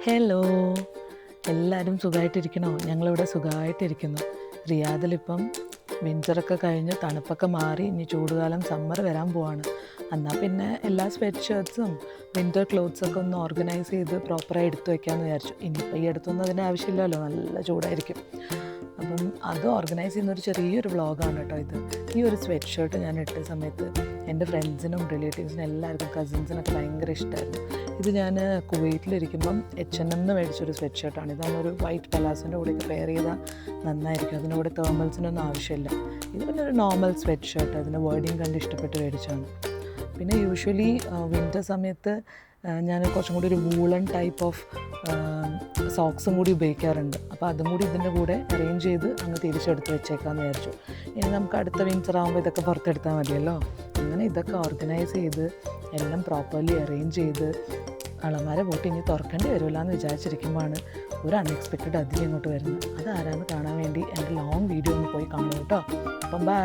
Hello, എല്ലാവരും സുഖമായിട്ടിരിക്കണോ? ഞങ്ങളിവിടെ സുഖമായിട്ടിരിക്കുന്നു. റിയാദിലിപ്പം വിൻ്ററൊക്കെ കഴിഞ്ഞ് തണുപ്പൊക്കെ മാറി ഇനി ചൂടുകാലം സമ്മർ വരാൻ പോവാണ്. എന്നാൽ പിന്നെ എല്ലാ സ്വെറ്റ് ഷർട്ട്സും വിൻ്റർ ക്ലോത്ത്സൊക്കെ ഒന്ന് ഓർഗനൈസ് ചെയ്ത് പ്രോപ്പറായി എടുത്തു വയ്ക്കാമെന്ന് വിചാരിച്ചു. ഇനിയിപ്പോൾ ഈ അടുത്തൊന്നും അതിന് ആവശ്യമില്ലല്ലോ, നല്ല ചൂടായിരിക്കും. അപ്പം അത് ഓർഗനൈസ് ചെയ്യുന്നൊരു ചെറിയൊരു വ്ളോഗാണ് കേട്ടോ ഇത്. ഈ ഒരു സ്വെറ്റ് ഷർട്ട് ഞാൻ ഇട്ട സമയത്ത് എൻ്റെ ഫ്രണ്ട്സിനും റിലേറ്റീവ്സിനും എല്ലാവർക്കും കസിൻസിനൊക്കെ ഭയങ്കര ഇഷ്ടമായിരുന്നു. ഇത് ഞാൻ കുവൈറ്റിലിരിക്കുമ്പം H&M മേടിച്ചൊരു സ്വെറ്റ് ഷർട്ടാണ്. ഇതാണൊരു വൈറ്റ് പലാസോൻ്റെ കൂടെയൊക്കെ പെയർ ചെയ്താൽ നന്നായിരിക്കും. അതിൻ്റെ കൂടെ തേർമൽസിനൊന്നും ആവശ്യമില്ല. ഇത് പിന്നെ ഒരു നോർമൽ സ്വെറ്റ് ഷർട്ട്, അതിൻ്റെ വേർഡിങ് കണ്ട് ഇഷ്ടപ്പെട്ട് മേടിച്ചാണ്. പിന്നെ യൂഷ്വലി വിൻ്റർ സമയത്ത് ഞാൻ കുറച്ചും കൂടി ഒരു വൂളൻ ടൈപ്പ് ഓഫ് സോക്സും കൂടി ഉപയോഗിക്കാറുണ്ട്. അപ്പോൾ അതും കൂടി ഇതിൻ്റെ കൂടെ അറേഞ്ച് ചെയ്ത് അങ്ങ് തിരിച്ചെടുത്ത് വെച്ചേക്കാമെന്ന് വിചാരിച്ചു. ഇനി നമുക്ക് അടുത്ത വിൻ്റർ ആകുമ്പോൾ ഇതൊക്കെ പുറത്തെടുത്താൽ മതിയല്ലോ. അങ്ങനെ ഇതൊക്കെ ഓർഗനൈസ് ചെയ്ത് എല്ലാം പ്രോപ്പർലി അറേഞ്ച് ചെയ്ത് അളമാര പോയിട്ട് ഇനി തുറക്കേണ്ടി വരുമല്ലോ എന്ന് വിചാരിച്ചിരിക്കുമ്പോഴാണ് ഒരു അൺഎക്സ്പെക്റ്റഡ് അതിഥി ഇങ്ങോട്ട് വരുന്നത്. അതാരാന്ന് കാണാൻ വേണ്ടി എൻ്റെ ലോങ് വീഡിയോ ഒന്ന് പോയി കാണും കേട്ടോ. അപ്പം ബൈ.